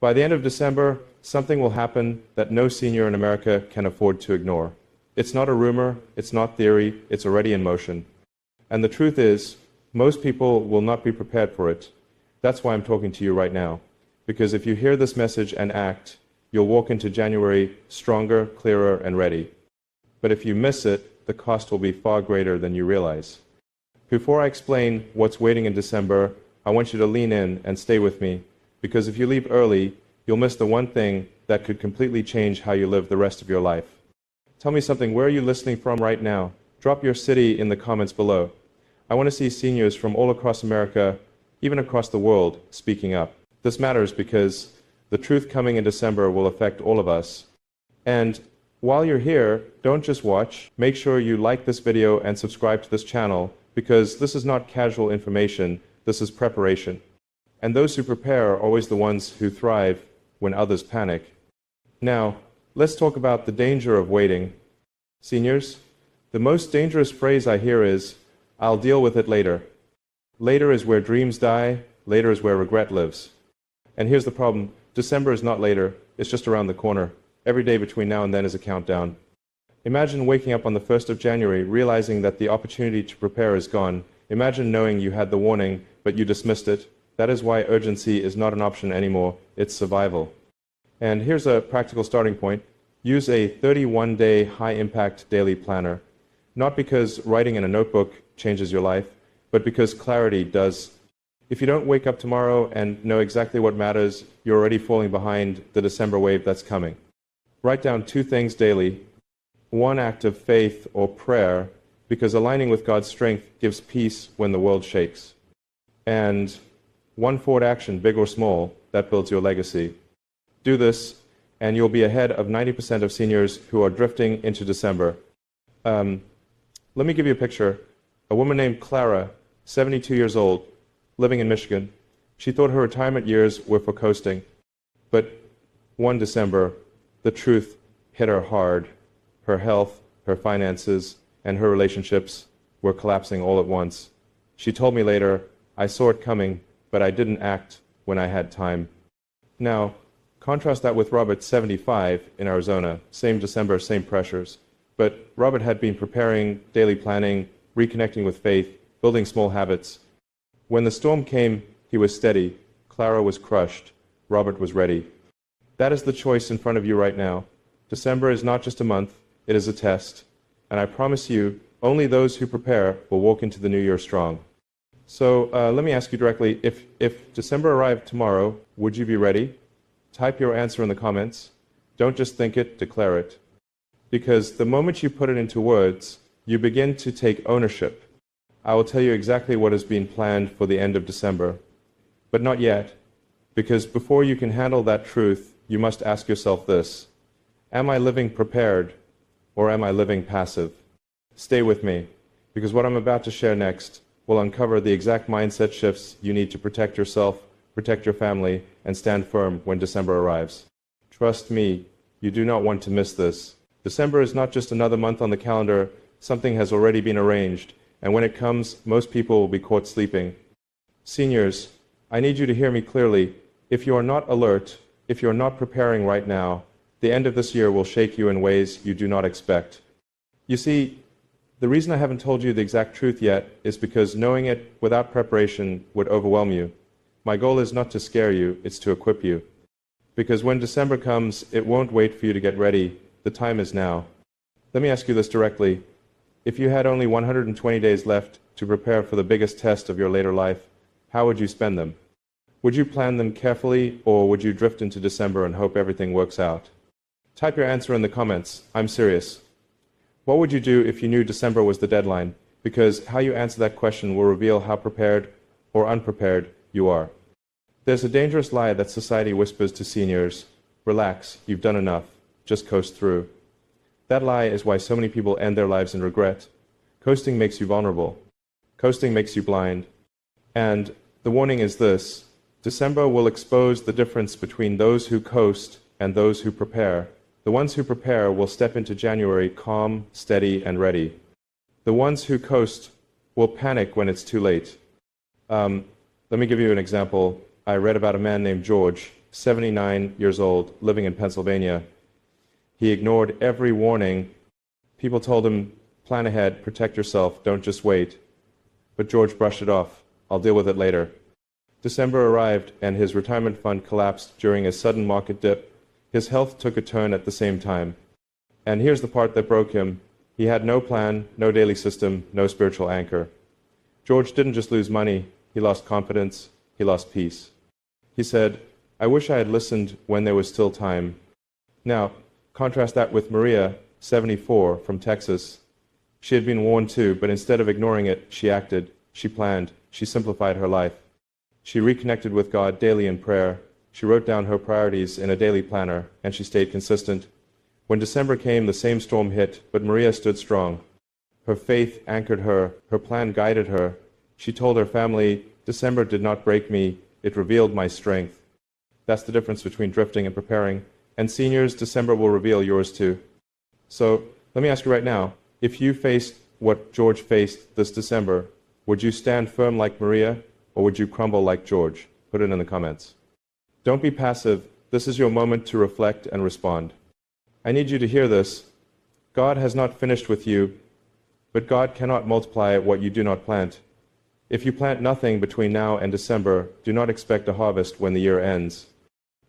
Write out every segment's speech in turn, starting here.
By the end of December, something will happen that no senior in America can afford to ignore. It's not a rumor, it's not theory, it's already in motion. And the truth is, most people will not be prepared for it. That's why I'm talking to you right now. Because if you hear this message and act, you'll walk into January stronger, clearer, and ready. But if you miss it, the cost will be far greater than you realize. Before I explain what's waiting in December, I want you to lean in and stay with me, because if you leave early, you'll miss the one thing that could completely change how you live the rest of your life. Tell me something, where are you listening from right now? Drop your city in the comments below. I want to see seniors from all across America, even across the world, speaking up. This matters because the truth coming in December will affect all of us. And while you're here, don't just watch. Make sure you like this video and subscribe to this channel, because this is not casual information, this is preparation. And those who prepare are always the ones who thrive when others panic. Now, let's talk about the danger of waiting. Seniors, the most dangerous phrase I hear is, "I'll deal with it later." Later is where dreams die, later is where regret lives. And here's the problem, December is not later, it's just around the corner. Every day between now and then is a countdown. Imagine waking up on the 1st of January, realizing that the opportunity to prepare is gone. Imagine knowing you had the warning, but you dismissed it. That is why urgency is not an option anymore, it's survival. And here's a practical starting point. Use a 31-day high-impact daily planner. Not because writing in a notebook changes your life, but because clarity does. If you don't wake up tomorrow and know exactly what matters, you're already falling behind the December wave that's coming. Write down 2 things daily. 1 act of faith or prayer, because aligning with God's strength gives peace when the world shakes. And 1 forward action, big or small, that builds your legacy. Do this, and you'll be ahead of 90% of seniors who are drifting into December. Let me give you a picture. A woman named Clara, 72 years old, living in Michigan. She thought her retirement years were for coasting. But one December, the truth hit her hard. Her health, her finances, and her relationships were collapsing all at once. She told me later, "I saw it coming, but I didn't act when I had time." Now, contrast that with Robert, 75, in Arizona. Same December, same pressures. But Robert had been preparing, daily planning, reconnecting with faith, building small habits. When the storm came, he was steady. Clara was crushed. Robert was ready. That is the choice in front of you right now. December is not just a month, it is a test. And I promise you, only those who prepare will walk into the new year strong. So let me ask you directly, if December arrived tomorrow, would you be ready? Type your answer in the comments. Don't just think it, declare it. Because the moment you put it into words, you begin to take ownership. I will tell you exactly what is being planned for the end of December. But not yet, because before you can handle that truth, you must ask yourself this: am I living prepared, or am I living passive? Stay with me, because what I'm about to share next will uncover the exact mindset shifts you need to protect yourself, protect your family, and stand firm when December arrives. Trust me, you do not want to miss this. December is not just another month on the calendar, something has already been arranged, and when it comes, most people will be caught sleeping. Seniors, I need you to hear me clearly. If you are not alert, if you are not preparing right now, the end of this year will shake you in ways you do not expect. You see, the reason I haven't told you the exact truth yet is because knowing it without preparation would overwhelm you. My goal is not to scare you, it's to equip you. Because when December comes, it won't wait for you to get ready. The time is now. Let me ask you this directly. If you had only 120 days left to prepare for the biggest test of your later life, how would you spend them? Would you plan them carefully, or would you drift into December and hope everything works out? Type your answer in the comments. I'm serious. What would you do if you knew December was the deadline? Because how you answer that question will reveal how prepared or unprepared you are. There's a dangerous lie that society whispers to seniors: relax, you've done enough, just coast through. That lie is why so many people end their lives in regret. Coasting makes you vulnerable. Coasting makes you blind. And the warning is this: December will expose the difference between those who coast and those who prepare. The ones who prepare will step into January calm, steady, and ready. The ones who coast will panic when it's too late. Let me give you an example. I read about a man named George. 79 years old, living in Pennsylvania. He ignored every warning. People told him, plan ahead, protect yourself, don't just wait. But George brushed it off. I'll deal with it later. December arrived, and his retirement fund collapsed during a sudden market dip. His health took a turn at the same time. And here's the part that broke him. He had no plan, no daily system, no spiritual anchor. George didn't just lose money, he lost confidence, he lost peace. He said, I wish I had listened when there was still time. Now, contrast that with Maria, 74, from Texas. She had been warned too, but instead of ignoring it, she acted, she planned, she simplified her life. She reconnected with God daily in prayer. She wrote down her priorities in a daily planner, and she stayed consistent. When December came, the same storm hit, but Maria stood strong. Her faith anchored her, her plan guided her. She told her family, December did not break me, it revealed my strength. That's the difference between drifting and preparing. And seniors, December will reveal yours too. So, let me ask you right now, if you faced what George faced this December, would you stand firm like Maria, or would you crumble like George? Put it in the comments. Don't be passive. This is your moment to reflect and respond. I need you to hear this. God has not finished with you, but God cannot multiply what you do not plant. If you plant nothing between now and December, do not expect a harvest when the year ends.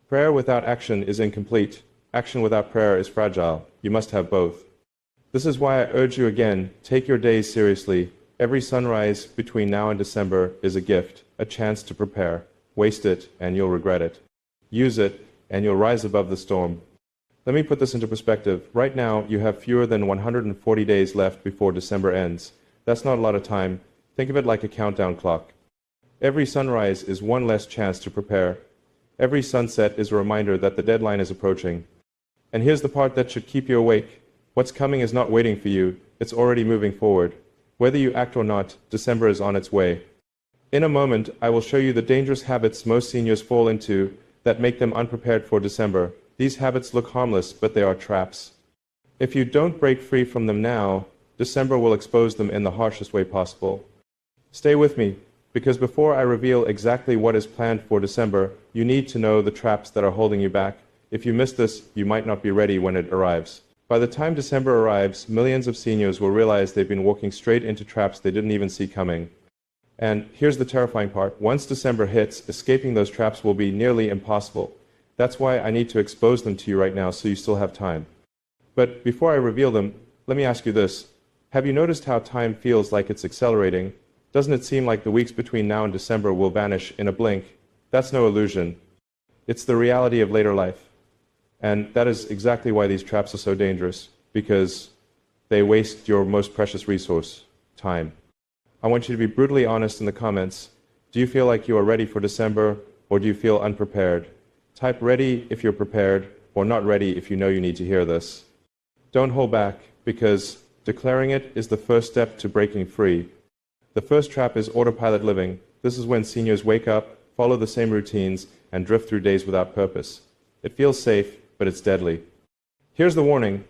Prayer without action is incomplete. Action without prayer is fragile. You must have both. This is why I urge you again, take your days seriously. Every sunrise between now and December is a gift, a chance to prepare. Waste it, and you'll regret it. Use it, and you'll rise above the storm. Let me put this into perspective. Right now, you have fewer than 140 days left before December ends. That's not a lot of time. Think of it like a countdown clock. Every sunrise is one less chance to prepare. Every sunset is a reminder that the deadline is approaching. And here's the part that should keep you awake. What's coming is not waiting for you. It's already moving forward. Whether you act or not, December is on its way. In a moment, I will show you the dangerous habits most seniors fall into that make them unprepared for December. These habits look harmless, but they are traps. If you don't break free from them now, December will expose them in the harshest way possible. Stay with me, because before I reveal exactly what is planned for December, you need to know the traps that are holding you back. If you miss this, you might not be ready when it arrives. By the time December arrives, millions of seniors will realize they've been walking straight into traps they didn't even see coming. And here's the terrifying part. Once December hits, escaping those traps will be nearly impossible. That's why I need to expose them to you right now so you still have time. But before I reveal them, let me ask you this. Have you noticed how time feels like it's accelerating? Doesn't it seem like the weeks between now and December will vanish in a blink? That's no illusion. It's the reality of later life. And that is exactly why these traps are so dangerous, because they waste your most precious resource, time. I want you to be brutally honest in the comments. Do you feel like you are ready for December, or do you feel unprepared? Type ready if you're prepared, or not ready if you know you need to hear this. Don't hold back, because declaring it is the first step to breaking free. The first trap is autopilot living. This is when seniors wake up, follow the same routines, and drift through days without purpose. It feels safe, but it's deadly. Here's the warning.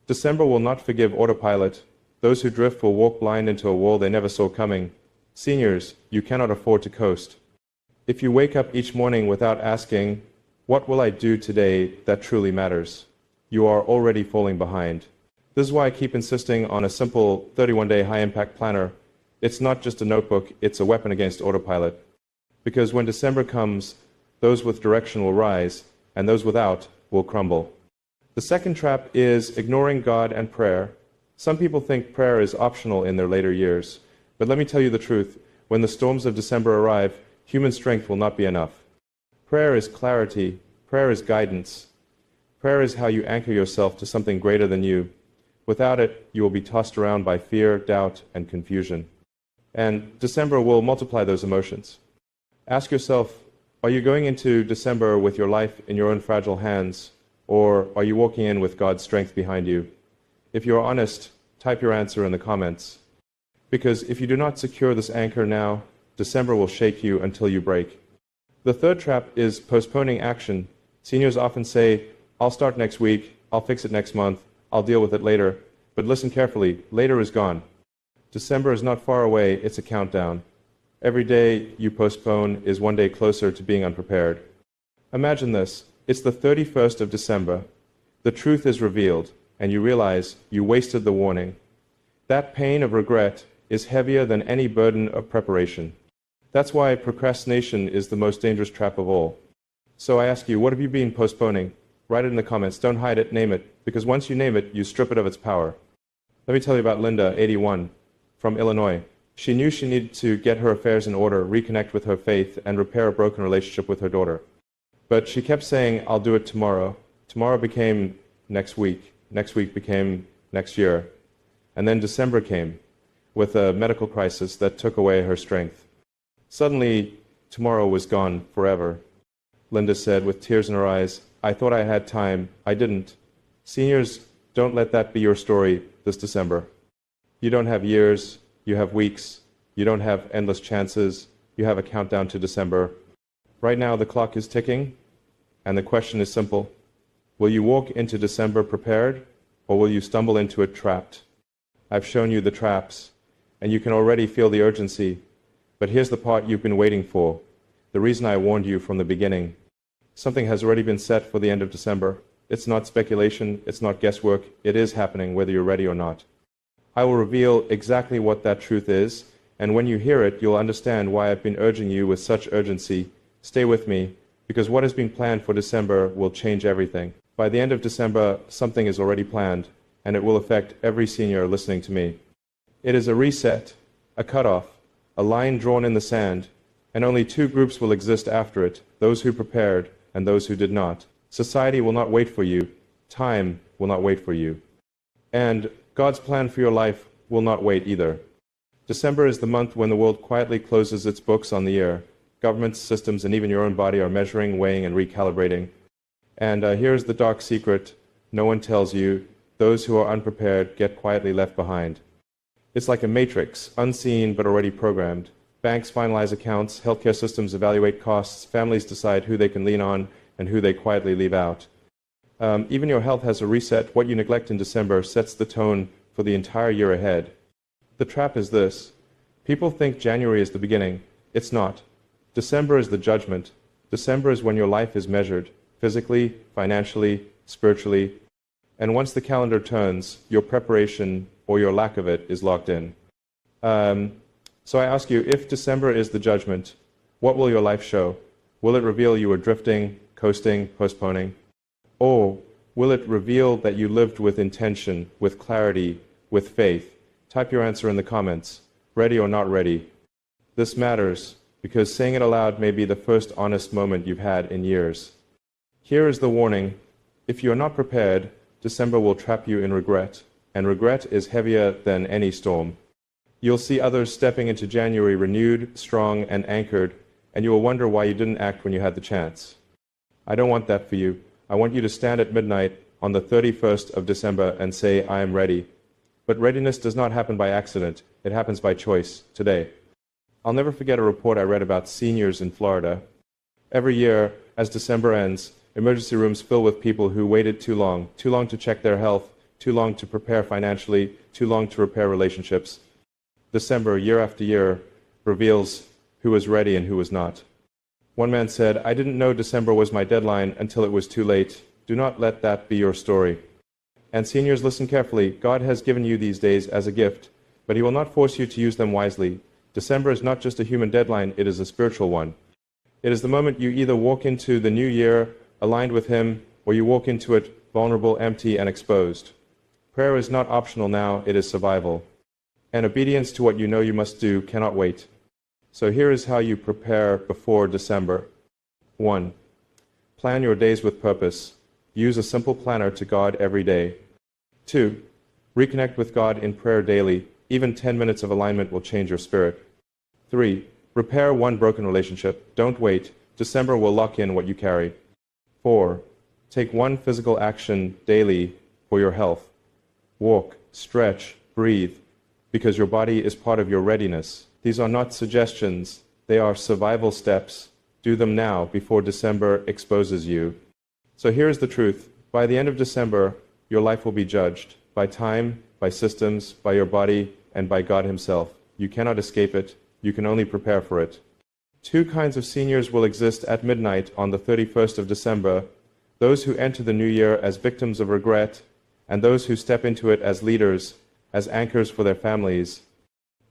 December will not forgive autopilot. Those who drift will walk blind into a wall they never saw coming. Seniors, you cannot afford to coast. If you wake up each morning without asking, what will I do today that truly matters? You are already falling behind. This is why I keep insisting on a simple 31-day high-impact planner. It's not just a notebook, it's a weapon against autopilot. Because when December comes, those with direction will rise, and those without will crumble. The second trap is ignoring God and prayer. Some people think prayer is optional in their later years. But let me tell you the truth. When the storms of December arrive, human strength will not be enough. Prayer is clarity. Prayer is guidance. Prayer is how you anchor yourself to something greater than you. Without it, you will be tossed around by fear, doubt, and confusion. And December will multiply those emotions. Ask yourself, are you going into December with your life in your own fragile hands, or are you walking in with God's strength behind you? If you are honest, type your answer in the comments. Because if you do not secure this anchor now, December will shake you until you break. The third trap is postponing action. Seniors often say, I'll start next week, I'll fix it next month, I'll deal with it later. But listen carefully, later is gone. December is not far away, it's a countdown. Every day you postpone is one day closer to being unprepared. Imagine this. It's the 31st of December. The truth is revealed, and you realize you wasted the warning. That pain of regret is heavier than any burden of preparation. That's why procrastination is the most dangerous trap of all. So I ask you, what have you been postponing? Write it in the comments. Don't hide it, name it, because once you name it, you strip it of its power. Let me tell you about Linda, 81, from Illinois. She knew she needed to get her affairs in order, reconnect with her faith, and repair a broken relationship with her daughter. But she kept saying, I'll do it tomorrow. Tomorrow became next week. Next week became next year. And then December came, with a medical crisis that took away her strength. Suddenly, tomorrow was gone forever. Linda said with tears in her eyes, I thought I had time. I didn't. Seniors, don't let that be your story this December. You don't have years. You have weeks. You don't have endless chances. You have a countdown to December. Right now, the clock is ticking, and the question is simple. Will you walk into December prepared, or will you stumble into it trapped? I've shown you the traps, and you can already feel the urgency. But here's the part you've been waiting for, the reason I warned you from the beginning. Something has already been set for the end of December. It's not speculation, it's not guesswork, it is happening whether you're ready or not. I will reveal exactly what that truth is, and when you hear it, you'll understand why I've been urging you with such urgency. Stay with me, because what has been planned for December will change everything. By the end of December, something is already planned, and it will affect every senior listening to me. It is a reset, a cutoff, a line drawn in the sand, and only two groups will exist after it, those who prepared and those who did not. Society will not wait for you. Time will not wait for you. And God's plan for your life will not wait either. December is the month when the world quietly closes its books on the year. Governments, systems, and even your own body are measuring, weighing, and recalibrating. And here's the dark secret no one tells you. Those who are unprepared get quietly left behind. It's like a matrix, unseen but already programmed. Banks finalize accounts, healthcare systems evaluate costs, families decide who they can lean on and who they quietly leave out. Even your health has a reset. What you neglect in December sets the tone for the entire year ahead. The trap is this. People think January is the beginning. It's not. December is the judgment. December is when your life is measured, physically, financially, spiritually. And once the calendar turns, your preparation or your lack of it is locked in. So I ask you, if December is the judgment, what will your life show? Will it reveal you were drifting, coasting, postponing? Or will it reveal that you lived with intention, with clarity, with faith? Type your answer in the comments, ready or not ready. This matters, because saying it aloud may be the first honest moment you've had in years. Here is the warning. If you are not prepared, December will trap you in regret, and regret is heavier than any storm. You'll see others stepping into January renewed, strong, and anchored, and you will wonder why you didn't act when you had the chance. I don't want that for you. I want you to stand at midnight on the 31st of December and say, I am ready. But readiness does not happen by accident. It happens by choice, today. I'll never forget a report I read about seniors in Florida. Every year, as December ends, emergency rooms fill with people who waited too long to check their health, too long to prepare financially, too long to repair relationships. December, year after year, reveals who was ready and who was not. One man said, I didn't know December was my deadline until it was too late. Do not let that be your story. And seniors, listen carefully. God has given you these days as a gift, but He will not force you to use them wisely. December is not just a human deadline, it is a spiritual one. It is the moment you either walk into the new year aligned with Him, or you walk into it vulnerable, empty, and exposed. Prayer is not optional now, it is survival. And obedience to what you know you must do cannot wait. So here is how you prepare before December. 1. Plan your days with purpose. Use a simple planner to God every day. 2. Reconnect with God in prayer daily. Even 10 minutes of alignment will change your spirit. 3. Repair one broken relationship. Don't wait. December will lock in what you carry. 4. Take one physical action daily for your health. Walk, stretch, breathe, because your body is part of your readiness. These are not suggestions. They are survival steps. Do them now before December exposes you. So here's the truth. By the end of December, your life will be judged by time, by systems, by your body, and by God Himself. You cannot escape it. You can only prepare for it. Two kinds of seniors will exist at midnight on the 31st of December: those who enter the new year as victims of regret, and those who step into it as leaders, as anchors for their families,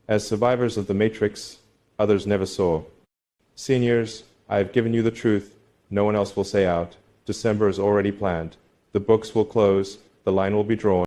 as survivors of the matrix others never saw. Seniors, I have given you the truth no one else will say out. December is already planned. The books will close, the line will be drawn.